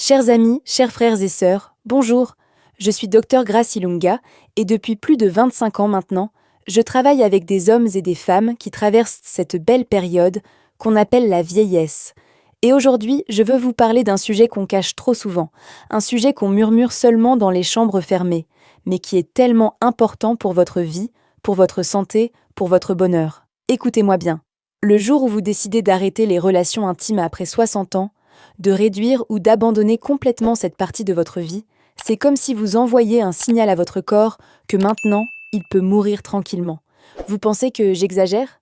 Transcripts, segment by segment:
Chers amis, chers frères et sœurs, bonjour. Je suis Dr Grace Ilunga et depuis plus de 25 ans maintenant, je travaille avec des hommes et des femmes qui traversent cette belle période qu'on appelle la vieillesse. Et aujourd'hui, je veux vous parler d'un sujet qu'on cache trop souvent, un sujet qu'on murmure seulement dans les chambres fermées, mais qui est tellement important pour votre vie, pour votre santé, pour votre bonheur. Écoutez-moi bien. Le jour où vous décidez d'arrêter les relations intimes après 60 ans, de réduire ou d'abandonner complètement cette partie de votre vie, c'est comme si vous envoyiez un signal à votre corps que maintenant, il peut mourir tranquillement. Vous pensez que j'exagère ?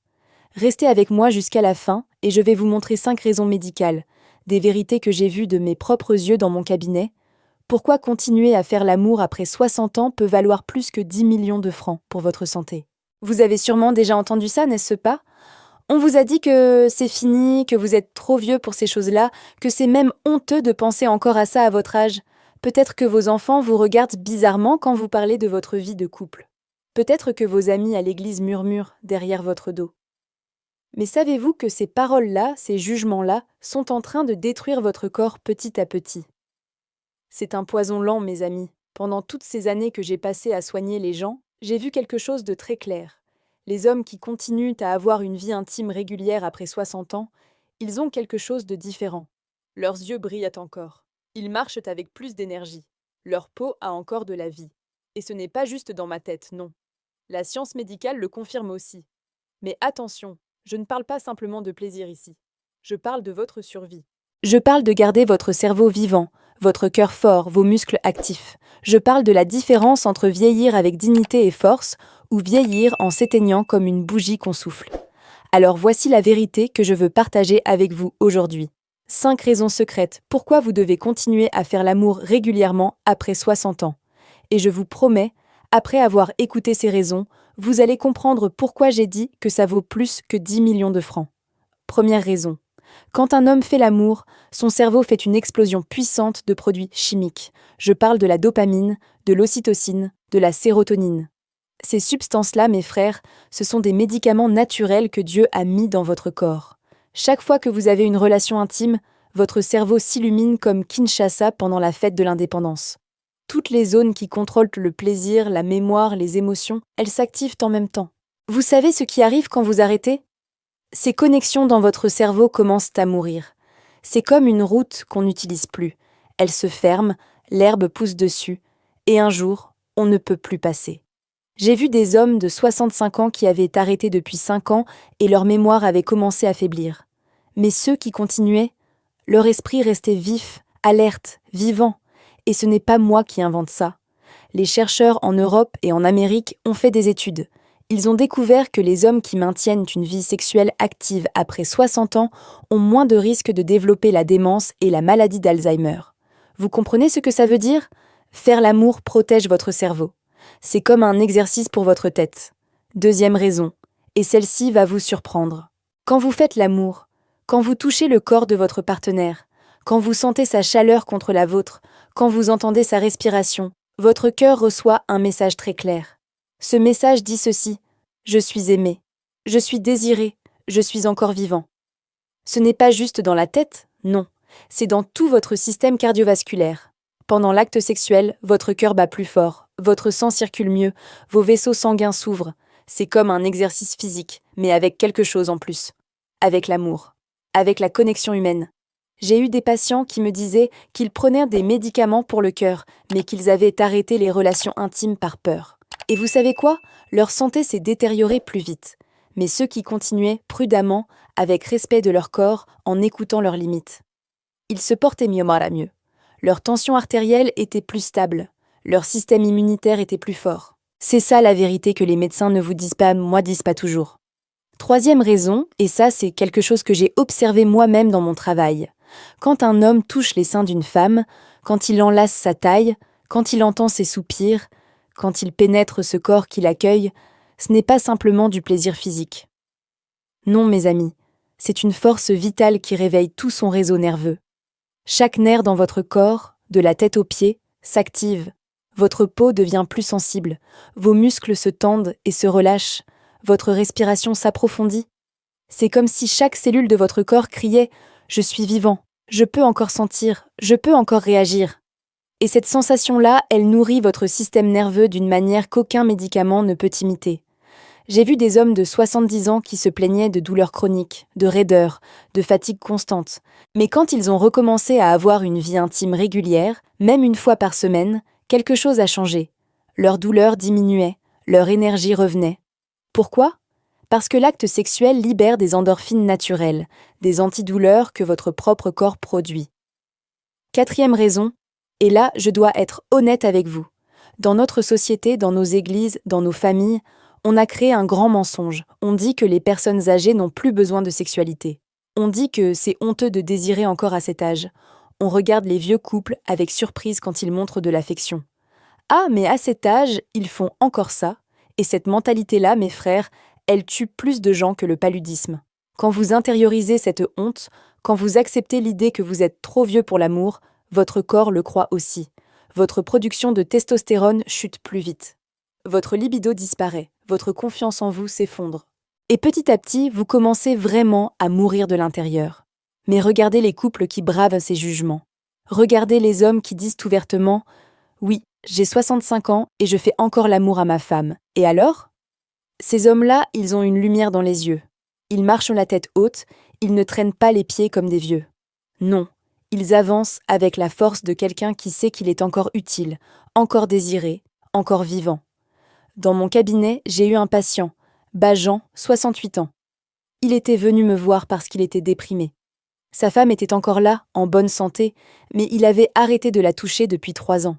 Restez avec moi jusqu'à la fin et je vais vous montrer 5 raisons médicales, des vérités que j'ai vues de mes propres yeux dans mon cabinet. Pourquoi continuer à faire l'amour après 60 ans peut valoir plus que 10 millions de francs pour votre santé. Vous avez sûrement déjà entendu ça, n'est-ce pas ? On vous a dit que c'est fini, que vous êtes trop vieux pour ces choses-là, que c'est même honteux de penser encore à ça à votre âge. Peut-être que vos enfants vous regardent bizarrement quand vous parlez de votre vie de couple. Peut-être que vos amis à l'église murmurent derrière votre dos. Mais savez-vous que ces paroles-là, ces jugements-là, sont en train de détruire votre corps petit à petit ? C'est un poison lent, mes amis. Pendant toutes ces années que j'ai passées à soigner les gens, j'ai vu quelque chose de très clair. Les hommes qui continuent à avoir une vie intime régulière après 60 ans, ils ont quelque chose de différent. Leurs yeux brillent encore. Ils marchent avec plus d'énergie. Leur peau a encore de la vie. Et ce n'est pas juste dans ma tête, non. La science médicale le confirme aussi. Mais attention, je ne parle pas simplement de plaisir ici. Je parle de votre survie. Je parle de garder votre cerveau vivant, votre cœur fort, vos muscles actifs. Je parle de la différence entre vieillir avec dignité et force ou vieillir en s'éteignant comme une bougie qu'on souffle. Alors voici la vérité que je veux partager avec vous aujourd'hui. 5 raisons secrètes pourquoi vous devez continuer à faire l'amour régulièrement après 60 ans. Et je vous promets, après avoir écouté ces raisons, vous allez comprendre pourquoi j'ai dit que ça vaut plus que 10 millions de francs. Première raison. Quand un homme fait l'amour, son cerveau fait une explosion puissante de produits chimiques. Je parle de la dopamine, de l'ocytocine, de la sérotonine. Ces substances-là, mes frères, ce sont des médicaments naturels que Dieu a mis dans votre corps. Chaque fois que vous avez une relation intime, votre cerveau s'illumine comme Kinshasa pendant la fête de l'indépendance. Toutes les zones qui contrôlent le plaisir, la mémoire, les émotions, elles s'activent en même temps. Vous savez ce qui arrive quand vous arrêtez ? Ces connexions dans votre cerveau commencent à mourir. C'est comme une route qu'on n'utilise plus. Elle se ferme, l'herbe pousse dessus, et un jour, on ne peut plus passer. J'ai vu des hommes de 65 ans qui avaient arrêté depuis 5 ans et leur mémoire avait commencé à faiblir. Mais ceux qui continuaient, leur esprit restait vif, alerte, vivant. Et ce n'est pas moi qui invente ça. Les chercheurs en Europe et en Amérique ont fait des études. Ils ont découvert que les hommes qui maintiennent une vie sexuelle active après 60 ans ont moins de risques de développer la démence et la maladie d'Alzheimer. Vous comprenez ce que ça veut dire ? Faire l'amour protège votre cerveau. C'est comme un exercice pour votre tête. Deuxième raison, et celle-ci va vous surprendre. Quand vous faites l'amour, quand vous touchez le corps de votre partenaire, quand vous sentez sa chaleur contre la vôtre, quand vous entendez sa respiration, votre cœur reçoit un message très clair. Ce message dit ceci : je suis aimé, je suis désiré, je suis encore vivant. Ce n'est pas juste dans la tête, non, c'est dans tout votre système cardiovasculaire. Pendant l'acte sexuel, votre cœur bat plus fort, votre sang circule mieux, vos vaisseaux sanguins s'ouvrent. C'est comme un exercice physique, mais avec quelque chose en plus. Avec l'amour, avec la connexion humaine. J'ai eu des patients qui me disaient qu'ils prenaient des médicaments pour le cœur, mais qu'ils avaient arrêté les relations intimes par peur. Et vous savez quoi ? Leur santé s'est détériorée plus vite. Mais ceux qui continuaient prudemment, avec respect de leur corps, en écoutant leurs limites. Ils se portaient mieux. Leur tension artérielle était plus stable. Leur système immunitaire était plus fort. C'est ça la vérité que les médecins ne vous disent pas, moi disent pas toujours. Troisième raison, et ça c'est quelque chose que j'ai observé moi-même dans mon travail. Quand un homme touche les seins d'une femme, quand il enlace sa taille, quand il entend ses soupirs, quand il pénètre ce corps qui l'accueille, ce n'est pas simplement du plaisir physique. Non, mes amis, c'est une force vitale qui réveille tout son réseau nerveux. Chaque nerf dans votre corps, de la tête aux pieds, s'active. Votre peau devient plus sensible, vos muscles se tendent et se relâchent, votre respiration s'approfondit. C'est comme si chaque cellule de votre corps criait « Je suis vivant, Je peux encore sentir, je peux encore réagir. Et cette sensation-là, elle nourrit votre système nerveux d'une manière qu'aucun médicament ne peut imiter. J'ai vu des hommes de 70 ans qui se plaignaient de douleurs chroniques, de raideur, de fatigue constante. Mais quand ils ont recommencé à avoir une vie intime régulière, même une fois par semaine, quelque chose a changé. Leur douleur diminuait, leur énergie revenait. Pourquoi ? Parce que l'acte sexuel libère des endorphines naturelles, des antidouleurs que votre propre corps produit. Quatrième raison, et là je dois être honnête avec vous. Dans notre société, dans nos églises, dans nos familles, on a créé un grand mensonge. On dit que les personnes âgées n'ont plus besoin de sexualité. On dit que c'est honteux de désirer encore à cet âge. On regarde les vieux couples avec surprise quand ils montrent de l'affection. Ah, mais à cet âge, ils font encore ça. Et cette mentalité-là, mes frères, elle tue plus de gens que le paludisme. Quand vous intériorisez cette honte, quand vous acceptez l'idée que vous êtes trop vieux pour l'amour, votre corps le croit aussi. Votre production de testostérone chute plus vite. Votre libido disparaît, votre confiance en vous s'effondre. Et petit à petit, vous commencez vraiment à mourir de l'intérieur. Mais regardez les couples qui bravent ces jugements. Regardez les hommes qui disent ouvertement « Oui, j'ai 65 ans et je fais encore l'amour à ma femme. Et alors ?» Ces hommes-là, ils ont une lumière dans les yeux. Ils marchent la tête haute, ils ne traînent pas les pieds comme des vieux. Non, ils avancent avec la force de quelqu'un qui sait qu'il est encore utile, encore désiré, encore vivant. Dans mon cabinet, j'ai eu un patient, Bajan, 68 ans. Il était venu me voir parce qu'il était déprimé. Sa femme était encore là, en bonne santé, mais il avait arrêté de la toucher depuis 3 ans.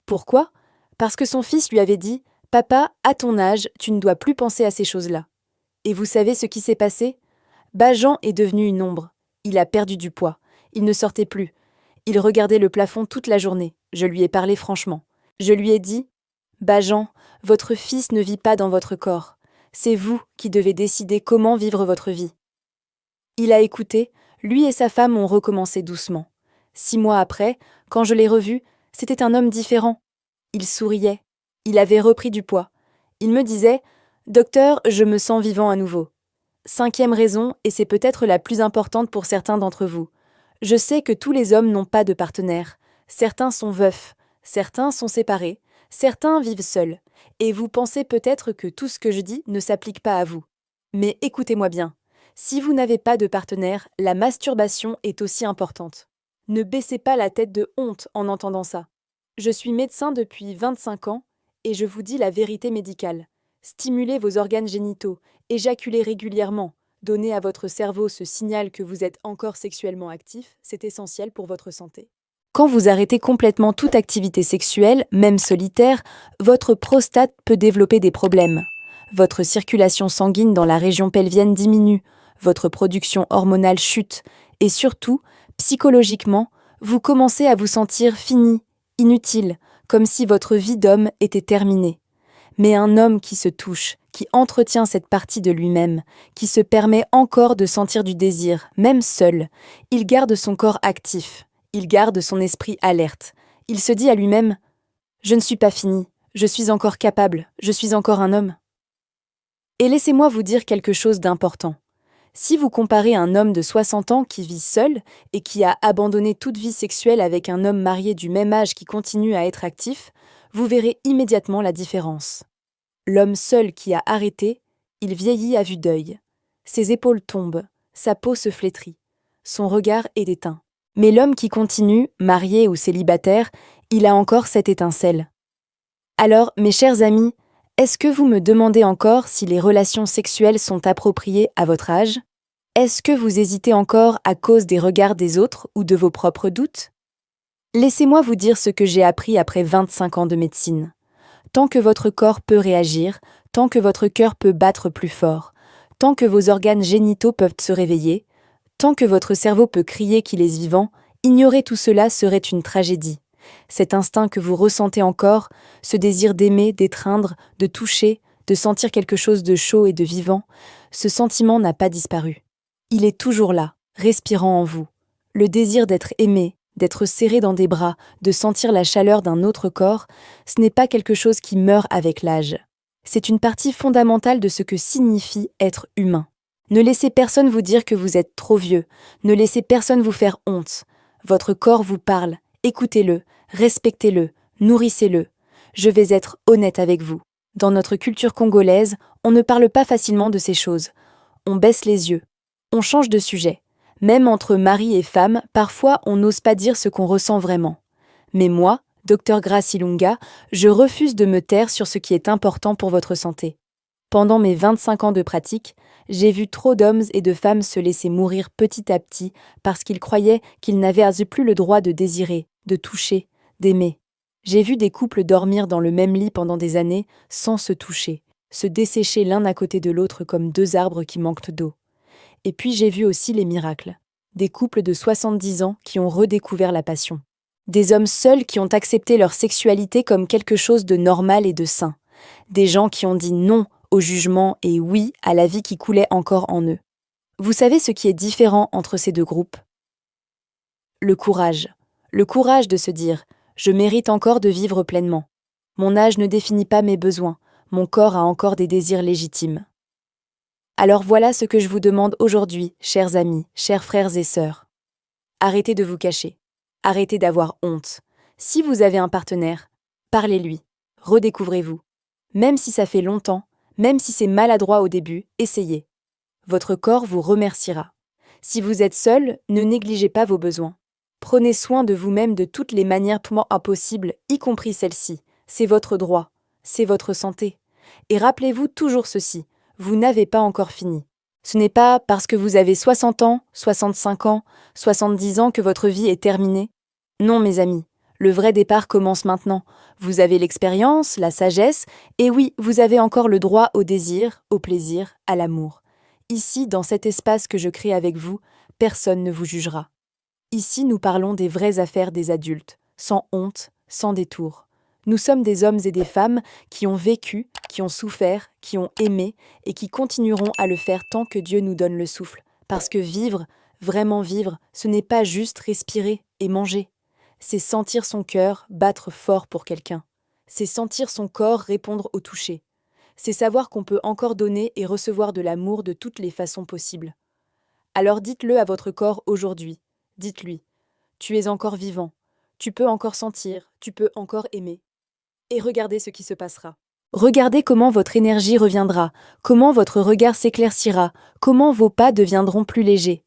Pourquoi ? Parce que son fils lui avait dit « Papa, à ton âge, tu ne dois plus penser à ces choses-là. » Et vous savez ce qui s'est passé ? Bajan est devenu une ombre. Il a perdu du poids. Il ne sortait plus. Il regardait le plafond toute la journée. Je lui ai parlé franchement. Je lui ai dit « Bajan, votre fils ne vit pas dans votre corps. C'est vous qui devez décider comment vivre votre vie. » Il a écouté, lui et sa femme ont recommencé doucement. 6 mois après, quand je l'ai revu, c'était un homme différent. Il souriait. Il avait repris du poids. Il me disait « Docteur, je me sens vivant à nouveau. » 5e raison, et c'est peut-être la plus importante pour certains d'entre vous. Je sais que tous les hommes n'ont pas de partenaire. Certains sont veufs, certains sont séparés, certains vivent seuls. Et vous pensez peut-être que tout ce que je dis ne s'applique pas à vous. Mais écoutez-moi bien. Si vous n'avez pas de partenaire, la masturbation est aussi importante. Ne baissez pas la tête de honte en entendant ça. Je suis médecin depuis 25 ans et je vous dis la vérité médicale. Stimulez vos organes génitaux, éjaculez régulièrement, donnez à votre cerveau ce signal que vous êtes encore sexuellement actif, c'est essentiel pour votre santé. Quand vous arrêtez complètement toute activité sexuelle, même solitaire, votre prostate peut développer des problèmes. Votre circulation sanguine dans la région pelvienne diminue, votre production hormonale chute, et surtout, psychologiquement, vous commencez à vous sentir fini, inutile, comme si votre vie d'homme était terminée. Mais un homme qui se touche, qui entretient cette partie de lui-même, qui se permet encore de sentir du désir, même seul, il garde son corps actif, il garde son esprit alerte. Il se dit à lui-même « Je ne suis pas fini, je suis encore capable, je suis encore un homme. » Et laissez-moi vous dire quelque chose d'important. Si vous comparez un homme de 60 ans qui vit seul et qui a abandonné toute vie sexuelle avec un homme marié du même âge qui continue à être actif, vous verrez immédiatement la différence. L'homme seul qui a arrêté, il vieillit à vue d'œil. Ses épaules tombent, sa peau se flétrit, son regard est éteint. Mais l'homme qui continue, marié ou célibataire, il a encore cette étincelle. Alors, mes chers amis, est-ce que vous me demandez encore si les relations sexuelles sont appropriées à votre âge ? Est-ce que vous hésitez encore à cause des regards des autres ou de vos propres doutes ? Laissez-moi vous dire ce que j'ai appris après 25 ans de médecine. Tant que votre corps peut réagir, tant que votre cœur peut battre plus fort, tant que vos organes génitaux peuvent se réveiller, tant que votre cerveau peut crier qu'il est vivant, ignorer tout cela serait une tragédie. Cet instinct que vous ressentez encore, ce désir d'aimer, d'étreindre, de toucher, de sentir quelque chose de chaud et de vivant, ce sentiment n'a pas disparu. Il est toujours là, respirant en vous. Le désir d'être aimé, d'être serré dans des bras, de sentir la chaleur d'un autre corps, ce n'est pas quelque chose qui meurt avec l'âge. C'est une partie fondamentale de ce que signifie être humain. Ne laissez personne vous dire que vous êtes trop vieux. Ne laissez personne vous faire honte. Votre corps vous parle. Écoutez-le, respectez-le, nourrissez-le. Je vais être honnête avec vous. Dans notre culture congolaise, on ne parle pas facilement de ces choses. On baisse les yeux. On change de sujet. Même entre mari et femme, parfois on n'ose pas dire ce qu'on ressent vraiment. Mais moi, Dr Grace Ilunga, je refuse de me taire sur ce qui est important pour votre santé. Pendant mes 25 ans de pratique, j'ai vu trop d'hommes et de femmes se laisser mourir petit à petit parce qu'ils croyaient qu'ils n'avaient plus le droit de désirer, de toucher, d'aimer. J'ai vu des couples dormir dans le même lit pendant des années sans se toucher, se dessécher l'un à côté de l'autre comme deux arbres qui manquent d'eau. Et puis j'ai vu aussi les miracles. Des couples de 70 ans qui ont redécouvert la passion. Des hommes seuls qui ont accepté leur sexualité comme quelque chose de normal et de sain. Des gens qui ont dit non au jugement et oui à la vie qui coulait encore en eux. Vous savez ce qui est différent entre ces deux groupes? Le courage. Le courage de se dire « Je mérite encore de vivre pleinement. Mon âge ne définit pas mes besoins. Mon corps a encore des désirs légitimes. » Alors voilà ce que je vous demande aujourd'hui, chers amis, chers frères et sœurs. Arrêtez de vous cacher. Arrêtez d'avoir honte. Si vous avez un partenaire, parlez-lui. Redécouvrez-vous. Même si ça fait longtemps, même si c'est maladroit au début, essayez. Votre corps vous remerciera. Si vous êtes seul, ne négligez pas vos besoins. Prenez soin de vous-même de toutes les manières possibles, y compris celle-ci. C'est votre droit. C'est votre santé. Et rappelez-vous toujours ceci. Vous n'avez pas encore fini. Ce n'est pas parce que vous avez 60 ans, 65 ans, 70 ans que votre vie est terminée. Non, mes amis, le vrai départ commence maintenant. Vous avez l'expérience, la sagesse, et oui, vous avez encore le droit au désir, au plaisir, à l'amour. Ici, dans cet espace que je crée avec vous, personne ne vous jugera. Ici, nous parlons des vraies affaires des adultes, sans honte, sans détour. Nous sommes des hommes et des femmes qui ont vécu, qui ont souffert, qui ont aimé et qui continueront à le faire tant que Dieu nous donne le souffle. Parce que vivre, vraiment vivre, ce n'est pas juste respirer et manger. C'est sentir son cœur battre fort pour quelqu'un. C'est sentir son corps répondre au toucher. C'est savoir qu'on peut encore donner et recevoir de l'amour de toutes les façons possibles. Alors dites-le à votre corps aujourd'hui. Dites-lui, tu es encore vivant, tu peux encore sentir, tu peux encore aimer. Et regardez ce qui se passera. Regardez comment votre énergie reviendra, comment votre regard s'éclaircira, comment vos pas deviendront plus légers.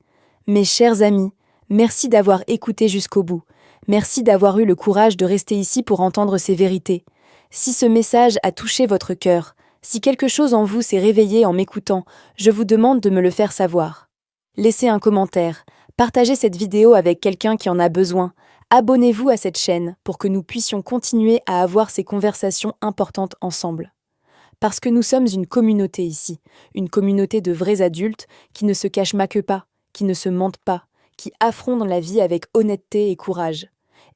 Mes chers amis, merci d'avoir écouté jusqu'au bout. Merci d'avoir eu le courage de rester ici pour entendre ces vérités. Si ce message a touché votre cœur, si quelque chose en vous s'est réveillé en m'écoutant, je vous demande de me le faire savoir. Laissez un commentaire, partagez cette vidéo avec quelqu'un qui en a besoin. Abonnez-vous à cette chaîne pour que nous puissions continuer à avoir ces conversations importantes ensemble. Parce que nous sommes une communauté ici, une communauté de vrais adultes qui ne se cachent pas, qui ne se mentent pas, qui affrontent la vie avec honnêteté et courage.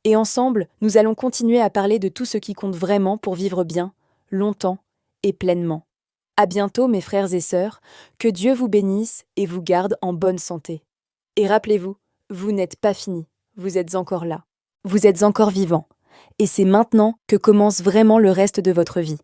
Et ensemble, nous allons continuer à parler de tout ce qui compte vraiment pour vivre bien, longtemps et pleinement. À bientôt mes frères et sœurs, que Dieu vous bénisse et vous garde en bonne santé. Et rappelez-vous, vous n'êtes pas fini. Vous êtes encore là. Vous êtes encore vivant. Et c'est maintenant que commence vraiment le reste de votre vie.